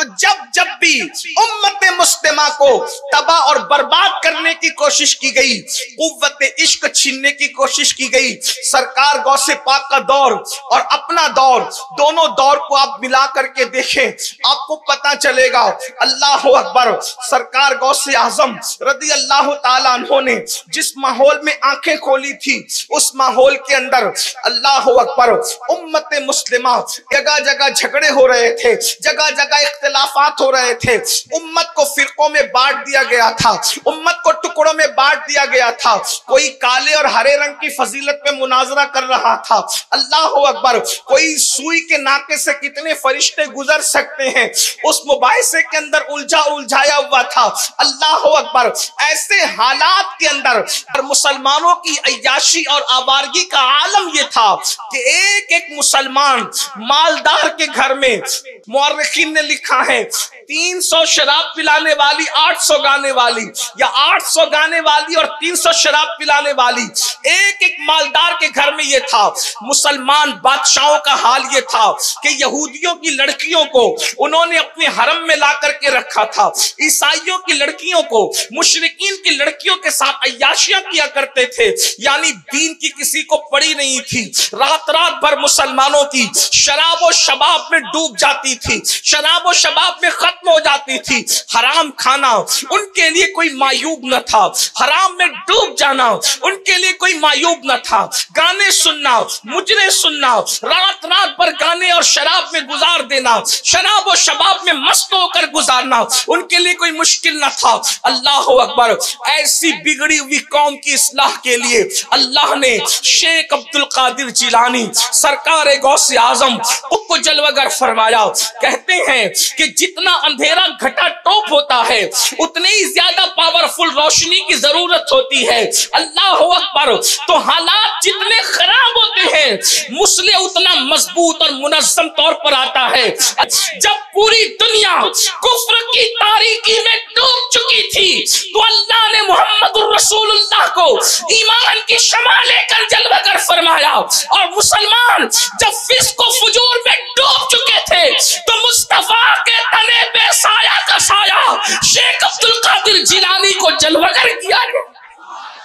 तो जब जब भी उम्मत मुस्लिमा को तबाह और बर्बाद करने की कोशिश की गई, कुव्वत इश्क छीनने की कोशिश की गई, सरकार गौसे पाक का दौर और अपना दौर, दोनों दौर को आप मिला करके देखें, आपको पता चलेगा। अल्लाह अकबर। सरकार गौसे आजम रदी अल्लाह ताला अन्हो ने जिस माहौल में आंखें खोली थी, उस माहौल के अंदर अल्लाह अकबर उम्मत मुस्लिमा, जगह जगह झगड़े हो रहे थे, जगह जगह इख्तिलाफात हो रहे थे, उम्मत को फिरकों में बांट दिया गया था, उम्मत को टुकड़ों में बांट दिया गया था। कोई काले और हरे रंग की फजीलत पे मुनाजरा कर रहा था, अल्लाह अकबर। कोई सुई के नाके से कितने फरिश्ते गुजर सकते हैं, उस मुबाहिसे के अंदर उलझाया हुआ था, अल्लाह अकबर। ऐसे हालात के अंदर मुसलमानों की अय्याशी और आवारगी का आलम यह था कि एक एक मुसलमान मालदार के घर में, मुअर्रिखीन ने लिखा है 300 शराब पिलाने वाली, 800 गाने वाली, या 800 गाने वाली और 300 शराब पिलाने वाली, एक एक मालदार के घर में यह था। मुसलमान बादशाहों का हाल यह था कि यहूदियों की लड़कियों को उन्होंने अपने हरम में ला करके रखा था, ईसाइयों की लड़कियों को, मुशरिकीन की लड़कियों के साथ अय्याशियां किया करते थे, यानी दीन की किसी को पड़ी नहीं थी। रात रात भर मुसलमानों की शराब और शबाब में डूब जाती थी, शराब और शबाब में खत्म हो जाती थी। हराम खाना उनके लिए कोई मायूब न था, हराम में डूब जाना उनके लिए कोई मायूब न था। गाने सुनना, मुजरे सुनना, रात रात भर गाने और शराब में गुजार देना, शराब और शबाब में मस्त होकर गुजारना उनके लिए कोई मुश्किल न था। अल्लाह अकबर। ऐसी बिगड़ी हुई कौम की इस्लाह के लिए अल्लाह ने शेख अब्दुल कादिर जिलानी सरकार गौसे आजम को जलवागर फरमाया। कहते हैं कि जितना अंधेरा घटा टोप होता है, उतनी ही ज्यादा पावरफुल रोशनी की जरूरत होती है। अल्लाह अकबर। तो हालात जितने खराब होते हैं, मुस्लिम उतना मजबूत और मुनज़्ज़म तौर पर आता है। जब पूरी दुनिया कुफ्र की तारीकी में डूब चुकी थी, तो अल्लाह ने मोहम्मदुर रसूलुल्लाह को ईमान की शमा लेकर जलवागर फरमाया। और मुसलमान जब फिस्क व फुजूर में डूब चुके थे, तो मुस्तफा के तने पे साया का साया शेख अब्दुल कादिर जिलानी को जलवागर किया गया।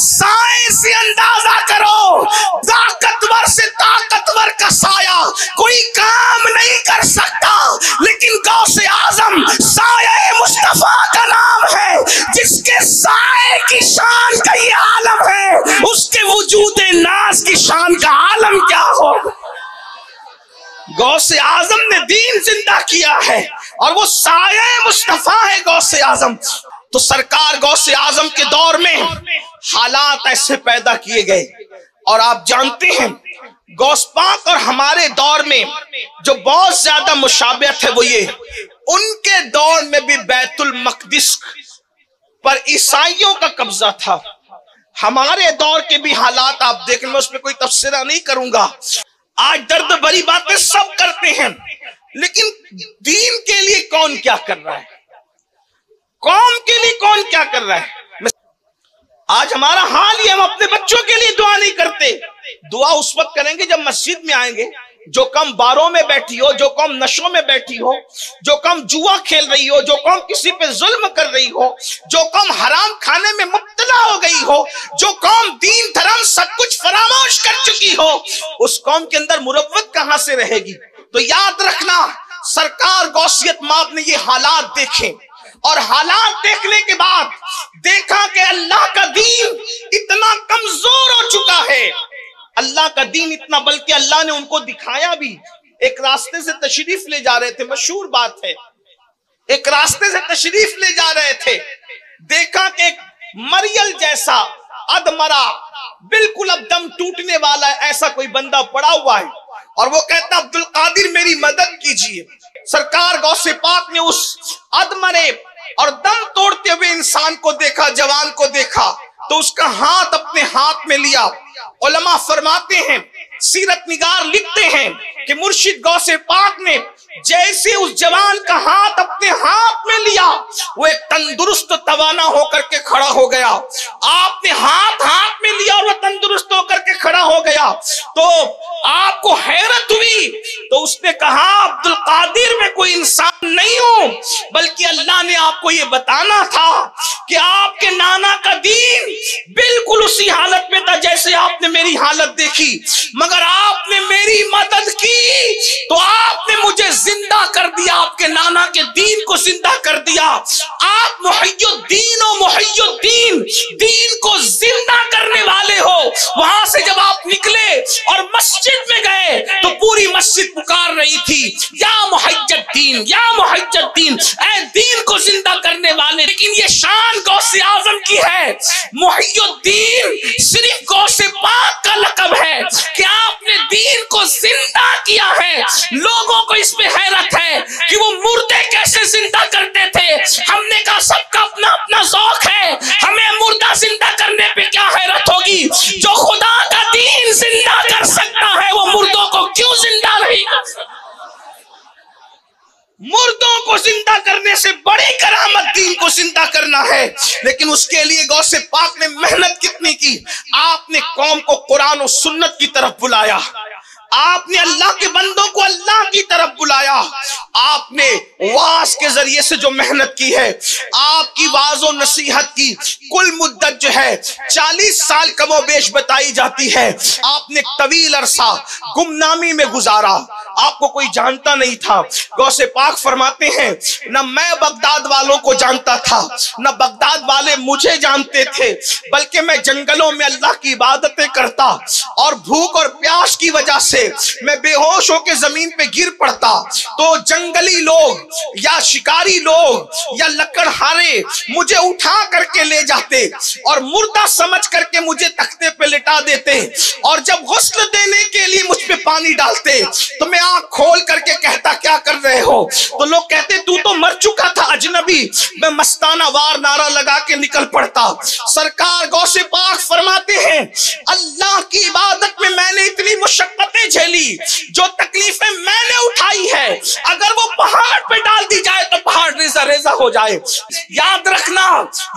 साए से अंदाजा करो, ताकतवर से ताकतवर का साया कोई काम नहीं कर सकता, लेकिन गौसे आजम साया मुस्तफा का नाम है, जिसके साए की शान का ये आलम है, उसके वजूदे नाज की शान का आलम क्या हो। गौसे आजम ने दीन जिंदा किया है और वो साया मुस्तफा है गौसे आजम। तो सरकार गौसे आजम के दौर में हालात ऐसे पैदा किए गए, और आप जानते हैं गौस पाक और हमारे दौर में जो बहुत ज्यादा मुशाबियत है वो ये, उनके दौर में भी बैतुल मक़दिस पर ईसाइयों का कब्जा था। हमारे दौर के भी हालात आप देख लें, उसमें कोई तफसीरा नहीं करूंगा। आज दर्द भरी बातें सब करते हैं, लेकिन दीन के लिए कौन क्या कर रहा है, कौम के लिए कौन क्या कर रहा है। आज हमारा हाल ही, हम अपने बच्चों के लिए दुआ नहीं करते। दुआ उस वक्त करेंगे जब मस्जिद में आएंगे। जो कम बारों में बैठी हो, जो कम नशों में बैठी हो, जो कम जुआ खेल रही हो, जो कम किसी पे जुल्म कर रही हो, जो कम हराम खाने में मुब्तला हो गई हो, जो कौम दीन धर्म सब कुछ फरामोश कर चुकी हो, उस कौम के अंदर मुरव्वत कहां से रहेगी। तो याद रखना, सरकार गौसियत माप ने ये हालात देखे, और हालात देखने के बाद देखा कि अल्लाह का दीन इतना कमजोर हो चुका है, अल्लाह का दीन इतना, बल्कि अल्लाह ने उनको दिखाया भी। एक रास्ते से तशरीफ ले जा रहे थे, मशहूर बात है, एक रास्ते से तशरीफ ले जा रहे थे, देखा कि एक मरियल जैसा अधमरा, बिल्कुल अब दम टूटने वाला है, ऐसा कोई बंदा पड़ा हुआ है, और वो कहता अब्दुल कादिर मेरी मदद कीजिए। सरकार गौसे पाक ने उस अधमरे और दम तोड़ते हुए इंसान को देखा, जवान को देखा, तो उसका हाथ अपने हाथ में लिया। उलमा फरमाते हैं, सीरत निगार लिखते हैं कि मुर्शिद गौसे पाक ने जैसे उस जवान का हाथ अपने हाथ में लिया, वो एक तंदुरुस्त तवाना होकर के खड़ा हो गया। आपने हाथ हाथ में लिया और वो तंदुरुस्त होकर के खड़ा हो गया। गया। तो आपको हैरत हुई तो उसने कहा अब्दुल कादिर मैं कोई इंसान नहीं हूं, बल्कि अल्लाह ने आपको ये बताना था कि आपके नाना का दीन बिल्कुल उसी हालत में था जैसे आपने मेरी हालत देखी, मगर आपने मेरी मदद की तो आपने मुझे जिंदा कर दिया, आपके नाना के दीन को जिंदा कर दिया। आप मुहय्युद्दीन हो, मुहय्युद्दीन, दीन को जिंदा करने वाले हो। वहां से जब आप निकले और मस्जिद में गए तो पूरी मस्जिद पुकार रही थी या मुहय्युद्दीन, या मुहय्युद्दीन, ऐ दीन को जिंदा करने वाले। लेकिन ये शान गौसे आजम की है। मुहय्युद्दीन सिर्फ गौसे पाक का लक़ब है कि आपने दीन को जिंदा किया है। लोगों को इसमें हैरत है कि वो मुर्दे कैसे जिंदा करते थे। हमने कहा सबका अपना अपना शौक है, हमें मुर्दा जिंदा करने पे क्या हैरत होगी। जो खुदा का दीन जिंदा कर सकता है वो मुर्दों को क्यों जिंदा नहीं कर सकता। मुर्दों को जिंदा करने से बड़ी करामत दीन को जिंदा करना है। लेकिन उसके लिए गौसे पाक ने मेहनत कितनी की। आपने कौम को कुरान और सुन्नत की तरफ बुलाया, आपने अल्लाह के बंदों को अल्लाह की तरफ बुलाया। आपने वाज के जरिए से जो मेहनत की है, आपकी वाज और नसीहत की कुल मुद्दत जो है 40 साल कमोबेश बताई जाती है। आपने तवील अरसा गुमनामी में गुजारा, आपको कोई जानता नहीं था। गौसे पाक फरमाते हैं न मैं बगदाद वालों को जानता था, न बगदाद वाले मुझे जानते थे, बल्कि मैं जंगलों में अल्लाह की इबादतें करता और भूख और प्यास की वजह से मैं बेहोश होकर जमीन पे गिर पड़ता तो जंगली लोग या शिकारी लोग या लकड़हारे मुझे उठा करके ले जाते और मुर्दा समझ करके मुझे तख्ते पे लिटा देते, और जब गुस्ल देने के लिए मुझ पे पानी डालते तो मैं आंख खोल करके कहता क्या कर रहे हो, तो लोग कहते तू तो मर चुका था अजनबी। मैं मस्ताना वार नारा लगा के निकल पड़ता। सरकार गौसे पाक फरमाते हैं अल्लाह की इबादत में मैंने इतनी मुशक्कतें झेली, जो तकलीफें मैंने उठाई है अगर वो पहाड़ पे डाल दी जाए तो पहाड़ रेजा रेजा हो जाए। याद रखना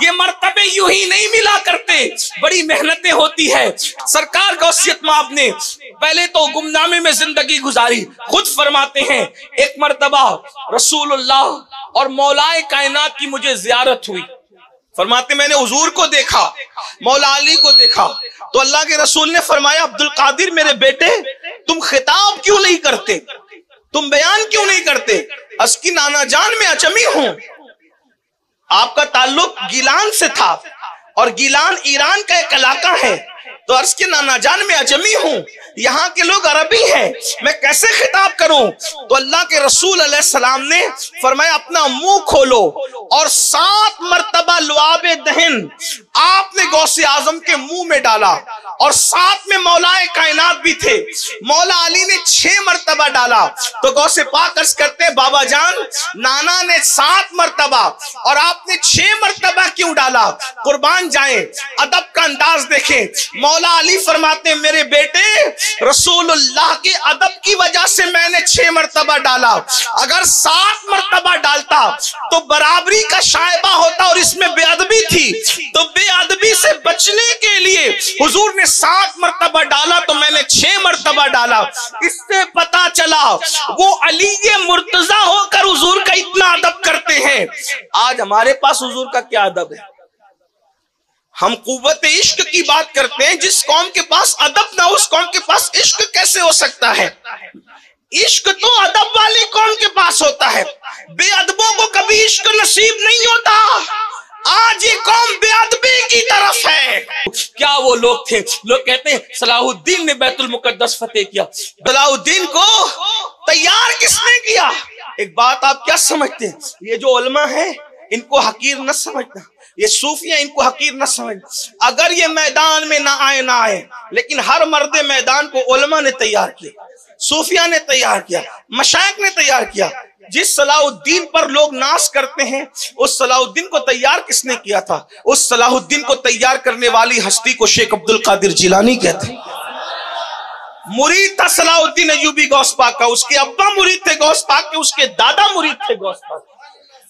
ये मर्तबे यूं ही नहीं मिला करते, बड़ी मेहनतें होती है। सरकार गौसियत माब ने पहले तो गुमनामी में जिंदगी गुजारी। खुद फरमाते हैं एक मर्तबा रसूलुल्लाह और मौलाए कायनात की मुझे जियारत हुई। फरमाते मैंने हुजूर को देखा, मौला अली को देखा, तो अल्लाह के रसूल ने फरमाया अब्दुल कादिर मेरे बेटे तुम खिताब क्यों नहीं करते, तुम बयान क्यों नहीं करते। अस्की नाना जान में अचमी हूं। आपका ताल्लुक गिलान से था और गिलान ईरान का एक इलाका है, तो अर्ज के नाना जान में अजमी हूं, यहाँ के लोग अरबी हैं, मैं कैसे खिताब करूं। तो अल्लाह के रसूल अलैहिस्सलाम ने फरमाया अपना मुंह खोलो, और 7 मरतबा लुआबे दहन आपने गौसे आजम के मुंह में डाला, और साथ में मौलाए कायनात भी थे। मौला अली ने 6 मरतबा डाला। तो गौसे पाक अर्ज करते बाबा जान नाना ने 7 मरतबा और आपने 6 मरतबा क्यों डाला, कुर्बान जाएं, अदब का अंदाज देखें। मौला अली फरमाते मेरे बेटे रसूलुल्लाह के अदब की वजह से मैंने 6 मरतबा डाला, अगर 7 मरतबा डालता तो बराबरी का शायबा होता और इसमें बेअदबी थी। तो बेअदबी से बचने के लिए हुजूर ने 7 मरतबा डाला तो मैंने 6 मरतबा डाला। इससे पता चला वो अली मुर्तजा होकर हुजूर का इतना अदब करते हैं। आज हमारे पास हुजूर का क्या अदब है। हम कुव्वत इश्क की बात करते हैं, जिस कौम के पास अदब ना उस कौम के पास इश्क कैसे हो सकता है। इश्क तो अदब वाली कौम के पास होता है, बेअदबों को कभी इश्क नसीब नहीं होता। आज ये कौम बेअदबी की तरफ है। क्या वो लोग थे, लोग कहते हैं सलाहुद्दीन ने बैतुल मुकद्दस फतेह किया। सलाहुद्दीन को तैयार किसने किया। एक बात आप क्या समझते हैं, ये जो उलमा है इनको हकीर न समझना, ये सूफिया इनको हकीर न समझ। अगर ये मैदान में ना आए, लेकिन हर मर्द मैदान को उलमा ने तैयार किया, सूफिया ने तैयार किया, मशाइख ने तैयार किया। जिस सलाहुद्दीन पर लोग नाश करते हैं उस सलाहुद्दीन को तैयार किसने किया था। उस सलाहुद्दीन को तैयार करने वाली हस्ती को शेख अब्दुल कादिर जिलानी कहते हैं। मुरीद था सलाहुद्दीन अय्यूबी गौस पाक का, उसके अब्बा मुरीद थे गौस पाक के, उसके दादा मुरीद थे गौस पाक।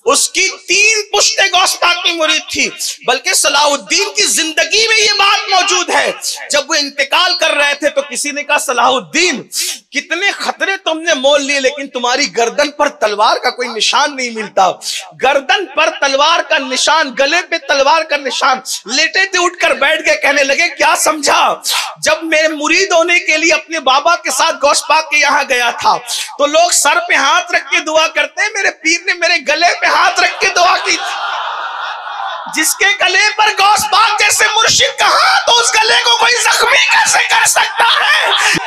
उसकी 3 पुश्ते गौस पाक की मुरीद थी। बल्कि सलाहुद्दीन की जिंदगी में ये बात मौजूद है। जब वो इंतकाल कर रहे थे तो किसी ने कहा, सलाहुद्दीन कितने खतरे तुमने मोल लिए, लेकिन तुम्हारी गर्दन पर तलवार का कोई निशान नहीं मिलता। गर्दन पर तलवार का निशान, गले पे तलवार का निशान। लेटे थे, उठकर बैठ गए, कहने लगे क्या समझा? जब मैं मुरीद होने के लिए अपने बाबा के साथ गौस पाक के यहाँ गया था तो लोग सर पे हाथ रख के दुआ करते हैं, मेरे पीर ने मेरे गले पे हाथ रख के दुआ की। जिसके गले पर गौस पाक जैसे मुर्शिद का हाथ, तो उस गले को कोई जख्मी कैसे कर सकता है?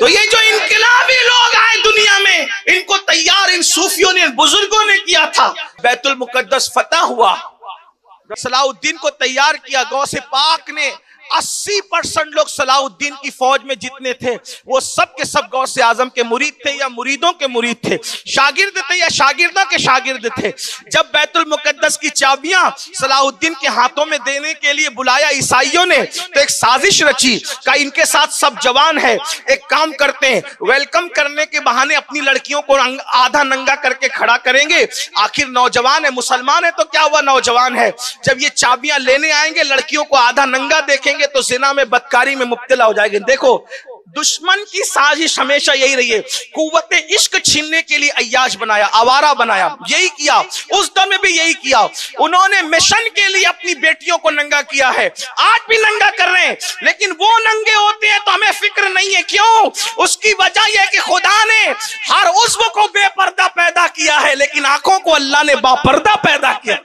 तो ये जो इनकलाबी लोग आए दुनिया में, इनको तैयार इन सूफियों ने, बुजुर्गों ने किया था। बैतुल मुकद्दस फतह हुआ, सलाहुद्दीन को तैयार किया। गौसे पाक ने 80% लोग सलाहुद्दीन की फौज में जितने थे वो सब के सब गौसे आजम के मुरीद थे या मुरीदों के मुरीद थे, शागिर्द थे या शागिर्दों के शागिर्द थे। जब बैतुल मुकद्दस की चाबियां सलाहुद्दीन के हाथों में देने के लिए बुलाया ईसाइयों ने, तो एक साजिश रची का इनके साथ सब जवान है, एक काम करते हैं, वेलकम करने के बहाने अपनी लड़कियों को आधा नंगा करके खड़ा करेंगे। आखिर नौजवान है, मुसलमान है तो क्या हुआ, नौजवान है। जब ये चाबियां लेने आएंगे, लड़कियों को आधा नंगा देखेंगे तो जिना में, बदकारी में मुब्तला हो जाएंगे। देखो, दुश्मन की साजिश हमेशा यही रही है, कुव्वते इश्क छीनने के लिए अय्याश बनाया, आवारा बनाया। यही किया, उस दौर में भी यही किया। उन्होंने मिशन के लिए अपनी बेटियों को नंगा किया है, आज भी नंगा कर रहे हैं, लेकिन वो नंगे होते हैं तो हमें फिक्र नहीं है। क्यों? उसकी वजह यह कि खुदा ने हर उज़्व को बेपर्दा पैदा किया है, लेकिन आंखों को अल्लाह ने बापर्दा पैदा किया।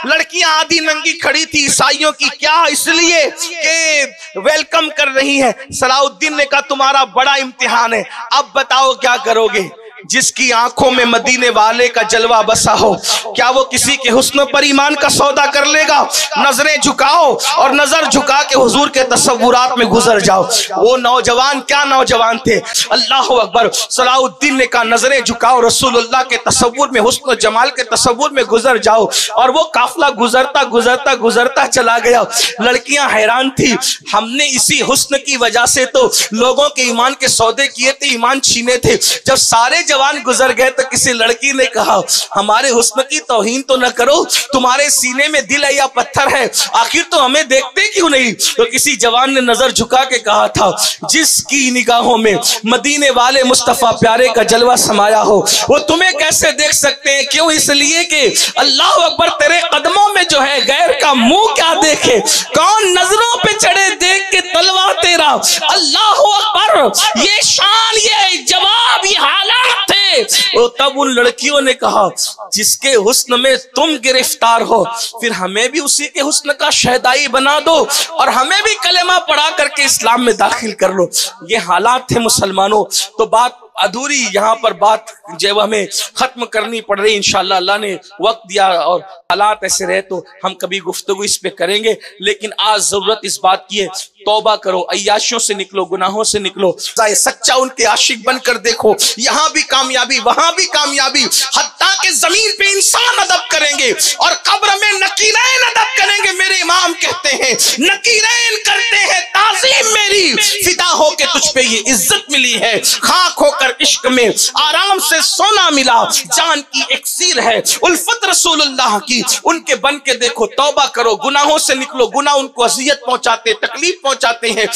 लड़कियां आधी नंगी खड़ी थी ईसाइयों की, क्या? इसलिए कि वेलकम कर रही है। सलाहुद्दीन ने कहा तुम्हारा बड़ा इम्तिहान है, अब बताओ क्या करोगे? जिसकी आंखों में मदीने वाले का जलवा बसा हो, क्या वो किसी के हुस्न पर ईमान का सौदा कर लेगा? नजरें झुकाओ और नजर झुका के हुजूर के तसव्वुरात में गुजर जाओ। वो नौजवान क्या नौजवान थे, अल्लाह अकबर। सलाहुद्दीन ने कहा नजरें झुकाओ, रसूलुल्लाह के तसव्वुर में, हुस्न जमाल के तसव्वुर में गुजर जाओ। और वो काफिला गुजरता गुजरता गुजरता चला गया। लड़कियां हैरान थी, हमने इसी हुस्न की वजह से तो लोगों के ईमान के सौदे किए थे, ईमान छीने थे। जब सारे जवान गुजर गए तो किसी लड़की ने कहा हमारे हुस्न की तौहीन तो न करो, तुम्हारे सीने में दिल है या पत्थर है, आखिर तो हमें देखते क्यों नहीं? तो किसी जवान ने नजर झुका के कहा था जिसकी निगाहों में मदीने वाले मुस्तफा प्यारे का जलवा समाया हो वो तुम्हें कैसे देख सकते हैं? क्यों? इसलिए कि अल्लाह अकबर, तेरे कदमों में जो है गैर का मुंह क्या देखे, कौन नजरों पे चढ़े देख के तलवा तेरा। अल्लाह अकबर, ये शान, ये जवाब, ये हालात थे। और तब उन लड़कियों ने कहा जिसके हुस्न में तुम गिरफ्तार हो, फिर हमें भी उसी के हुस्न का शहदाई बना दो और हमें भी कलेमा पढ़ा करके इस्लाम में दाखिल कर लो। ये हालात थे मुसलमानों। तो बात अधूरी यहाँ पर बात जब हमें खत्म करनी पड़ रही, इंशाअल्लाह अल्लाह ने वक्त दिया और हालात ऐसे रहे तो हम कभी गुफ्तगू इस पे करेंगे। लेकिन आज जरूरत इस बात की है, तौबा करो, अय्याशियों से निकलो, गुनाहों से निकलो, सच्चा उनके आशिक बनकर देखो। यहाँ भी कामयाबी, वहां भी कामयाबी, हत्ता के जमीन पे इंसान अदब करेंगे और कब्र में नकीरैन अदब करेंगे। मेरे इमाम कहते हैं नकीरैन करते हैं ताज़ीम मेरी, फिदा हो के तुझ पे ये इज्जत मिली है, खाक होकर इश्क में आराम से सोना मिला, जान की इक्सीर है उल्फत रसूलुल्लाह की, उनके बन के देखो, तौबा करो, गुनाहों से निकलो। गुनाह उनको अज़ियत पहुंचाते, तकलीफ पहुंचाते हैं।